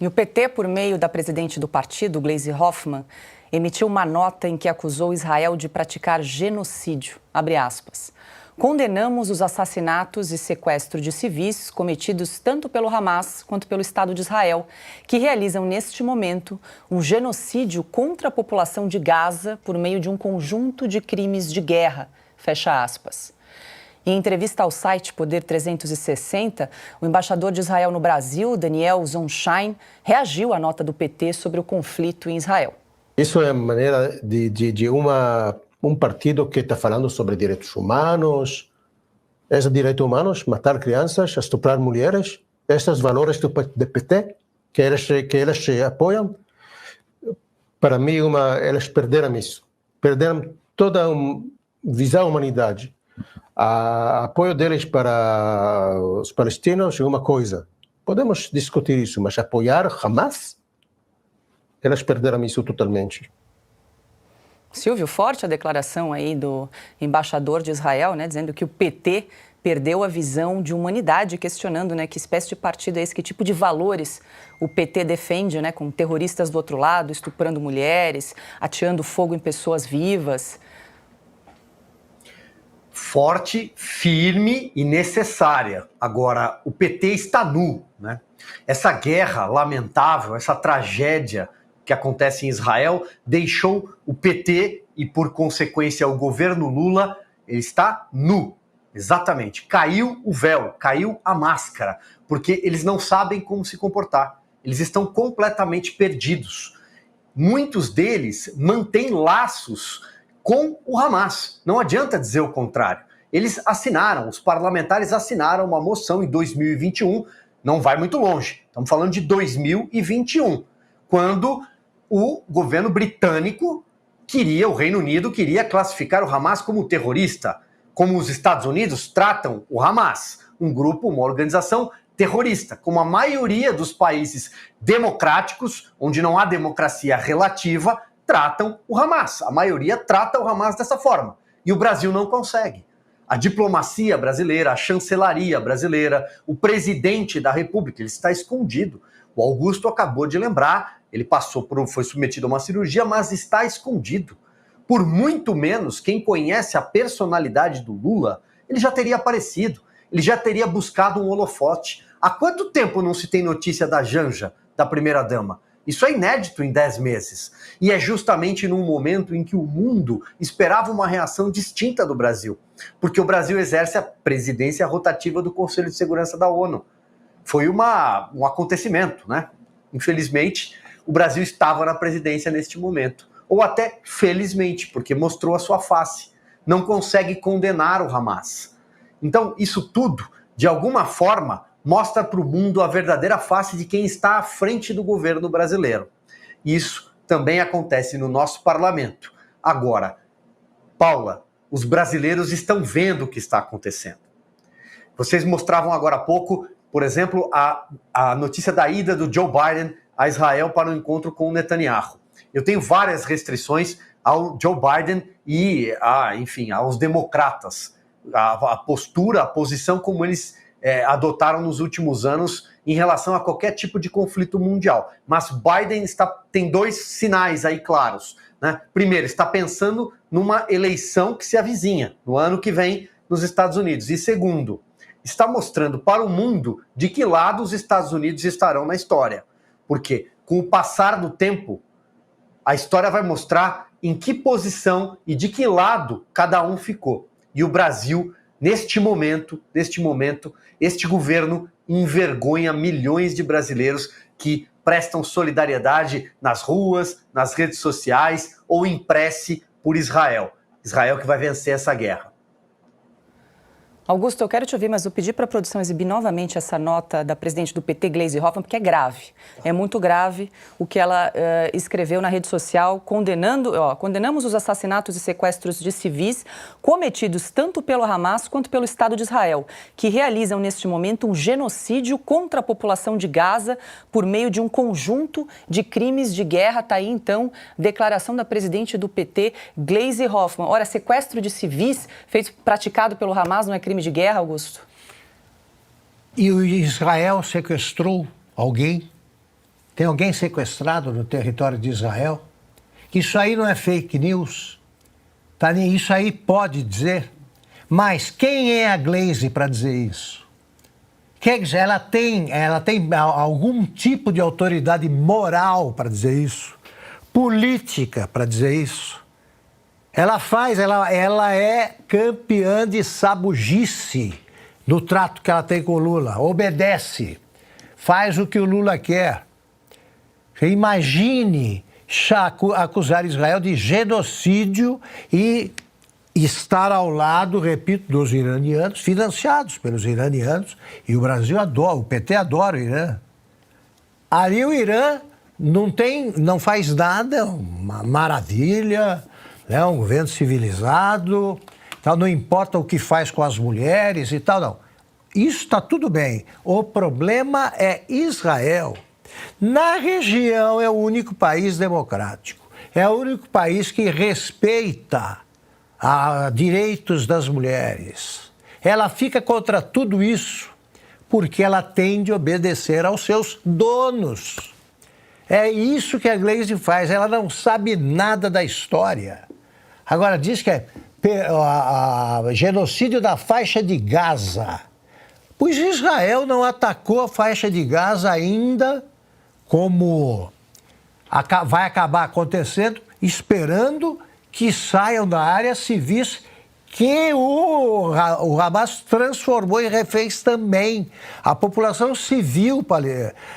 E o PT, por meio da presidente do partido, Gleisi Hoffmann, emitiu uma nota em que acusou Israel de praticar genocídio, abre aspas. Condenamos os assassinatos e sequestro de civis cometidos tanto pelo Hamas quanto pelo Estado de Israel, que realizam neste momento um genocídio contra a população de Gaza por meio de um conjunto de crimes de guerra, fecha aspas. Em entrevista ao site Poder 360, o embaixador de Israel no Brasil, Daniel Zonshine, reagiu à nota do PT sobre o conflito em Israel. Isso é a maneira de um partido que está falando sobre direitos humanos. Esses direitos humanos, matar crianças, estuprar mulheres, esses valores do PT que eles apoiam, para mim, eles perderam isso. Perderam toda a visão da humanidade. O apoio deles para os palestinos é uma coisa. Podemos discutir isso, mas apoiar Hamas, eles perderam isso totalmente. Silvio, forte a declaração aí do embaixador de Israel, né, dizendo que o PT perdeu a visão de humanidade, questionando, né, que espécie de partido é esse, que tipo de valores o PT defende, né, com terroristas do outro lado, estuprando mulheres, ateando fogo em pessoas vivas. Forte, firme e necessária. Agora, o PT está nu, né? Essa guerra lamentável, essa tragédia que acontece em Israel, deixou o PT e, por consequência, o governo Lula, ele está nu. Exatamente. Caiu o véu, caiu a máscara, porque eles não sabem como se comportar. Eles estão completamente perdidos. Muitos deles mantêm laços com o Hamas. Não adianta dizer o contrário. Eles assinaram, os parlamentares assinaram uma moção em 2021, não vai muito longe, estamos falando de 2021, quando o governo britânico o Reino Unido queria classificar o Hamas como terrorista, como os Estados Unidos tratam o Hamas, um grupo, uma organização terrorista, como a maioria dos países democráticos, onde não há democracia relativa, tratam o Hamas. A maioria trata o Hamas dessa forma. E o Brasil não consegue. A diplomacia brasileira, a chancelaria brasileira, o presidente da República, ele está escondido. O Augusto acabou de lembrar, ele foi submetido a uma cirurgia, mas está escondido. Por muito menos, quem conhece a personalidade do Lula, ele já teria aparecido, ele já teria buscado um holofote. Há quanto tempo não se tem notícia da Janja, da primeira-dama? Isso é inédito em 10 meses. E é justamente num momento em que o mundo esperava uma reação distinta do Brasil. Porque o Brasil exerce a presidência rotativa do Conselho de Segurança da ONU. Foi um acontecimento, né? Infelizmente, o Brasil estava na presidência neste momento. Ou até felizmente, porque mostrou a sua face. Não consegue condenar o Hamas. Então, isso tudo, de alguma forma, mostra para o mundo a verdadeira face de quem está à frente do governo brasileiro. Isso também acontece no nosso parlamento. Agora, Paula, os brasileiros estão vendo o que está acontecendo. Vocês mostravam agora há pouco, por exemplo, a notícia da ida do Joe Biden a Israel para o encontro com o Netanyahu. Eu tenho várias restrições ao Joe Biden e, aos democratas. A postura, a posição como eles adotaram nos últimos anos em relação a qualquer tipo de conflito mundial. Mas Biden tem dois sinais aí claros, né? Primeiro, está pensando numa eleição que se avizinha no ano que vem nos Estados Unidos. E segundo, está mostrando para o mundo de que lado os Estados Unidos estarão na história. Porque com o passar do tempo, a história vai mostrar em que posição e de que lado cada um ficou. E o Brasil, neste momento, este governo envergonha milhões de brasileiros que prestam solidariedade nas ruas, nas redes sociais ou em prece por Israel. Israel que vai vencer essa guerra. Augusto, eu quero te ouvir, mas eu pedi para a produção exibir novamente essa nota da presidente do PT, Gleisi Hoffmann, porque é grave. É muito grave o que ela escreveu na rede social, condenamos os assassinatos e sequestros de civis cometidos tanto pelo Hamas quanto pelo Estado de Israel, que realizam neste momento um genocídio contra a população de Gaza por meio de um conjunto de crimes de guerra. Está aí, então, declaração da presidente do PT, Gleisi Hoffmann. Ora, sequestro de civis praticado pelo Hamas não é crime de guerra, Augusto? E o Israel sequestrou alguém? Tem alguém sequestrado no território de Israel? Isso aí não é fake news. Tá? Isso aí pode dizer. Mas quem é a Gleisi para dizer isso? Quer dizer, ela tem algum tipo de autoridade moral para dizer isso? Política para dizer isso? Ela é campeã de sabugice no trato que ela tem com o Lula. Obedece. Faz o que o Lula quer. Imagine acusar Israel de genocídio e estar ao lado, repito, dos iranianos, financiados pelos iranianos, e o Brasil adora, o PT adora o Irã. Ali o Irã não faz nada, uma maravilha, né? Um governo civilizado, tal, não importa o que faz com as mulheres e tal, não. Isso está tudo bem. O problema é Israel. Na região é o único país democrático, é o único país que respeita direitos das mulheres. Ela fica contra tudo isso porque ela tem de obedecer aos seus donos. É isso que a Gleisi faz, ela não sabe nada da história. Agora diz que é genocídio da faixa de Gaza. Pois Israel não atacou a faixa de Gaza ainda, como vai acabar acontecendo, esperando que saiam da área civis que o Hamas transformou em reféns também. A população civil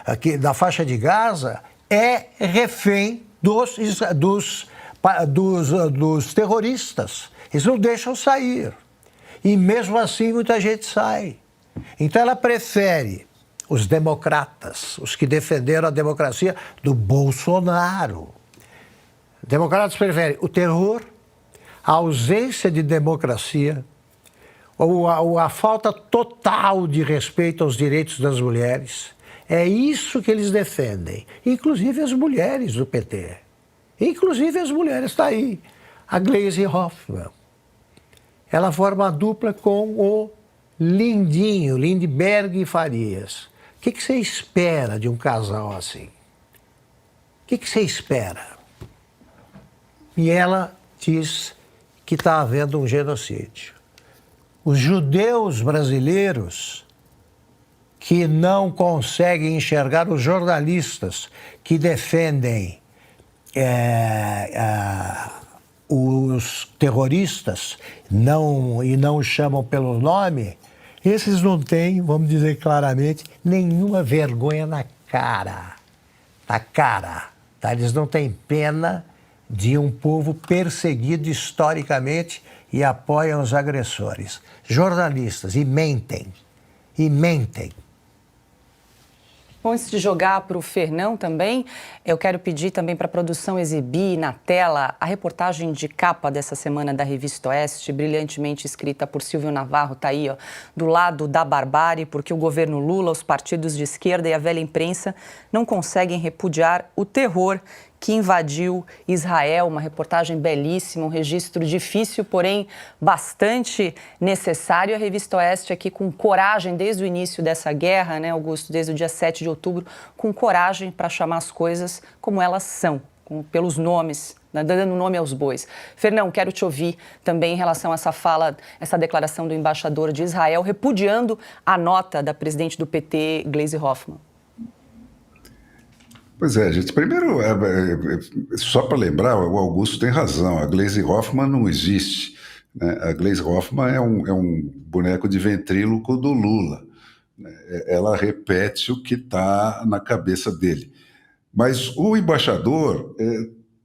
aqui da faixa de Gaza é refém dos terroristas. Eles não deixam sair. E mesmo assim muita gente sai. Então ela prefere os democratas, os que defenderam a democracia do Bolsonaro. Democratas preferem o terror, a ausência de democracia, ou a falta total de respeito aos direitos das mulheres. É isso que eles defendem, inclusive as mulheres do PT. Inclusive as mulheres, está aí, a Gleisi Hoffmann. Ela forma a dupla com o Lindinho, Lindbergh e Farias. O que você espera de um casal assim? O que você espera? E ela diz que está havendo um genocídio. Os judeus brasileiros que não conseguem enxergar os jornalistas que defendem os terroristas e não os chamam pelo nome, esses não têm, vamos dizer claramente, nenhuma vergonha na cara. Na cara. Tá? Eles não têm pena de um povo perseguido historicamente e apoiam os agressores. Jornalistas, e mentem. E mentem. Bom, antes de jogar para o Fernão também, eu quero pedir também para a produção exibir na tela a reportagem de capa dessa semana da Revista Oeste, brilhantemente escrita por Silvio Navarro, está aí, ó, do lado da barbárie, porque o governo Lula, os partidos de esquerda e a velha imprensa não conseguem repudiar o terror que invadiu Israel. Uma reportagem belíssima, um registro difícil, porém bastante necessário. A Revista Oeste aqui com coragem desde o início dessa guerra, né, Augusto, desde o dia 7 de outubro, com coragem para chamar as coisas como elas são, pelos nomes, né, dando nome aos bois. Fernão, quero te ouvir também em relação a essa fala, essa declaração do embaixador de Israel, repudiando a nota da presidente do PT, Gleisi Hoffmann. Pois é, gente. Primeiro, só para lembrar, o Augusto tem razão, a Gleisi Hoffmann não existe, né? A Gleisi Hoffmann é um boneco de ventríloco do Lula, né? Ela repete o que está na cabeça dele. Mas o embaixador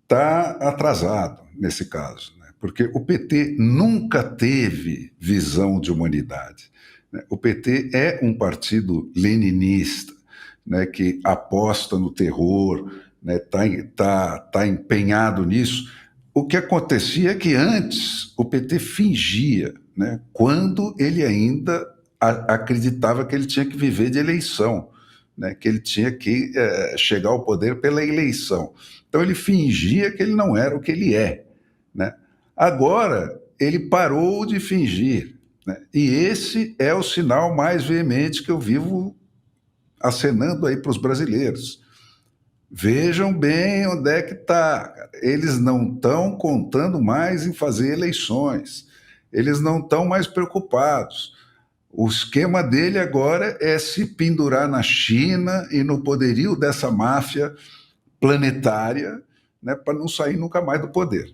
está atrasado nesse caso, né? Porque o PT nunca teve visão de humanidade, né? O PT é um partido leninista, né, que aposta no terror, né, tá empenhado nisso. O que acontecia é que antes o PT fingia, né, quando ele ainda acreditava que ele tinha que viver de eleição, né, que ele tinha que chegar ao poder pela eleição. Então ele fingia que ele não era o que ele é, né? Agora ele parou de fingir, né? E esse é o sinal mais veemente que eu vivo acenando aí para os brasileiros. Vejam bem onde é que está. Eles não estão contando mais em fazer eleições. Eles não estão mais preocupados. O esquema dele agora é se pendurar na China e no poderio dessa máfia planetária, né, para não sair nunca mais do poder.